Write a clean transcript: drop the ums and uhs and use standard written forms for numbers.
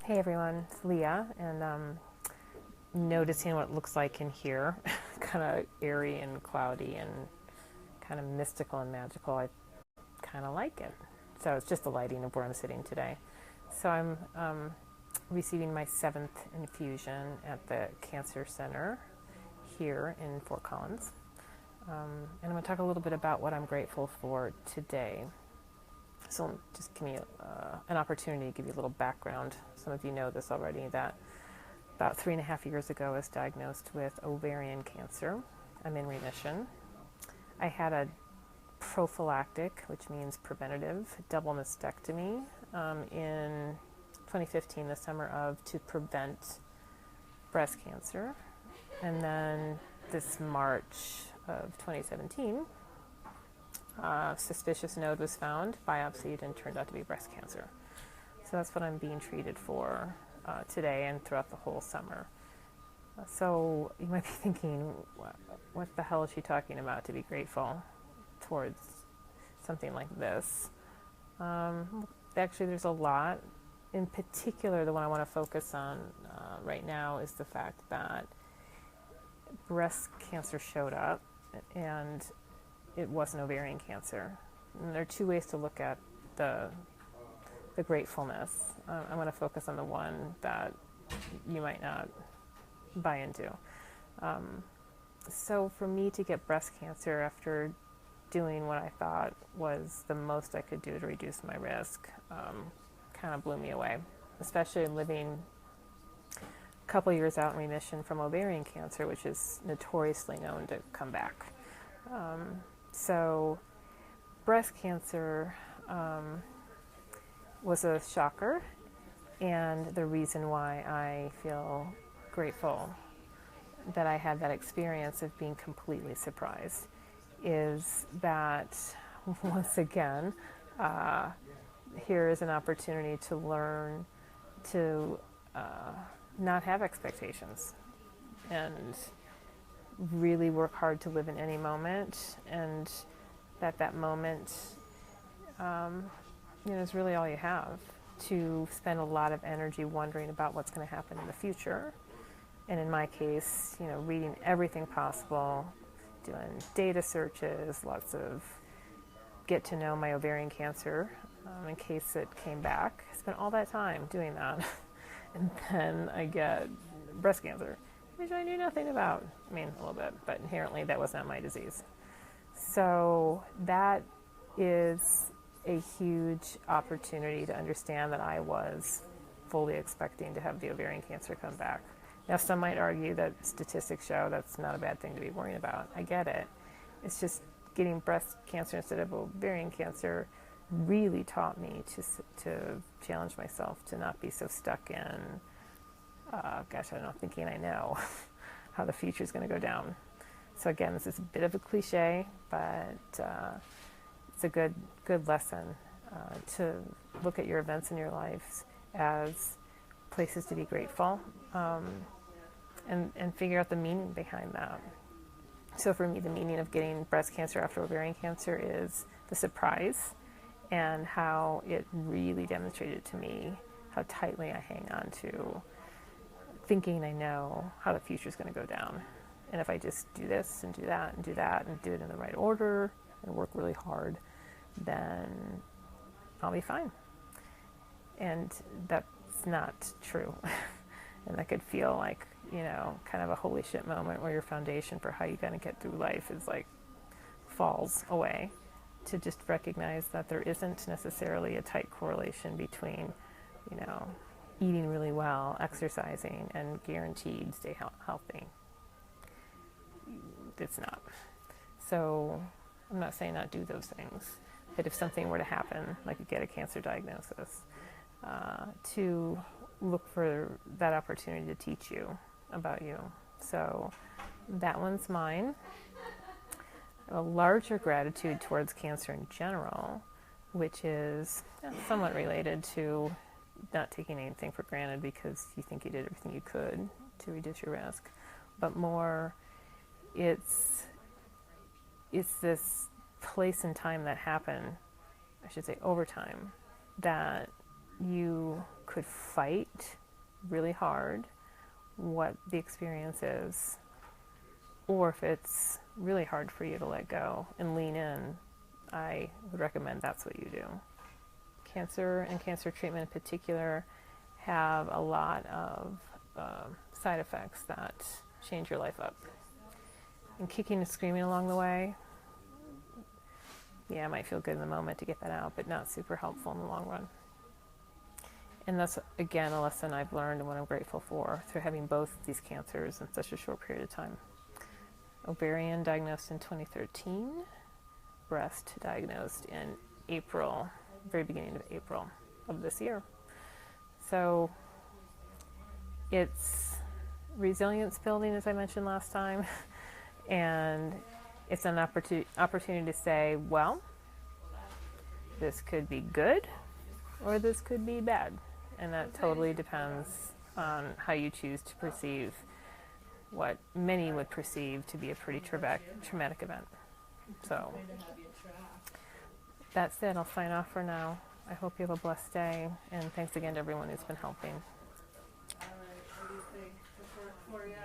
Hey everyone, it's Leah, and noticing what it looks like in here, kind of airy and cloudy and kind of mystical and magical. I kind of like it. So it's just the lighting of where I'm sitting today. So I'm receiving my 7th infusion at the Cancer Center here in Fort Collins. And I'm going to talk a little bit about what I'm grateful for today. So just give me an opportunity to give you a little background. Some of you know this already, that about 3.5 years ago I was diagnosed with ovarian cancer. I'm in remission. I had a prophylactic, which means preventative, double mastectomy in 2015, the summer of, to prevent breast cancer. And then this March of 2017, suspicious node was found, biopsied, and turned out to be breast cancer. So that's what I'm being treated for today and throughout the whole summer. So you might be thinking, what the hell is she talking about to be grateful towards something like this? Actually, there's a lot. In particular, the one I want to focus on right now is the fact that breast cancer showed up and it wasn't ovarian cancer. And there are two ways to look at the gratefulness. I want to focus on the one that you might not buy into. So for me to get breast cancer after doing what I thought was the most I could do to reduce my risk kind of blew me away, especially living a couple years out in remission from ovarian cancer, which is notoriously known to come back. So breast cancer was a shocker, and the reason why I feel grateful that I had that experience of being completely surprised is that, once again, here is an opportunity to learn to not have expectations and really work hard to live in any moment, and that moment is really all you have. To spend a lot of energy wondering about what's going to happen in the future, and in my case, reading everything possible, doing data searches, lots of get to know my ovarian cancer in case it came back. I spent all that time doing that, and then I get breast cancer, which I knew nothing about. I mean, a little bit, but inherently that was not my disease. So that is a huge opportunity to understand that I was fully expecting to have the ovarian cancer come back. Now, some might argue that statistics show that's not a bad thing to be worrying about. I get it. It's just getting breast cancer instead of ovarian cancer really taught me to challenge myself to not be so stuck in, I don't know, thinking I know how the future is going to go down. So again, this is a bit of a cliche, but it's a good lesson to look at your events in your lives as places to be grateful, and figure out the meaning behind that. So for me, the meaning of getting breast cancer after ovarian cancer is the surprise, and how it really demonstrated to me how tightly I hang on to thinking I know how the future is going to go down. And if I just do this and do that and do that and do it in the right order and work really hard, then I'll be fine. And that's not true. And that could feel like, kind of a holy shit moment where your foundation for how you're going to get through life is like falls away. To just recognize that there isn't necessarily a tight correlation between, eating really well, exercising, and guaranteed stay healthy. It's not. So I'm not saying not do those things, but if something were to happen, like you get a cancer diagnosis, to look for that opportunity to teach you about you. So that one's mine. A larger gratitude towards cancer in general, which is somewhat related to not taking anything for granted because you think you did everything you could to reduce your risk, but more it's this place and time that happened, I should say over time, that you could fight really hard what the experience is, or if it's really hard for you to let go and lean in, I would recommend that's what you do. Cancer and cancer treatment in particular have a lot of side effects that change your life up. And kicking and screaming along the way, yeah, it might feel good in the moment to get that out, but not super helpful in the long run. And that's, again, a lesson I've learned and what I'm grateful for through having both these cancers in such a short period of time. Ovarian diagnosed in 2013, breast diagnosed in April, very beginning of April of this year. So it's resilience building, as I mentioned last time, and it's an opportunity to say, well, this could be good or this could be bad. And that totally depends on how you choose to perceive what many would perceive to be a pretty traumatic event. So that's it. I'll sign off for now. I hope you have a blessed day, and thanks again to everyone who's been helping. All right, what do you think? For you?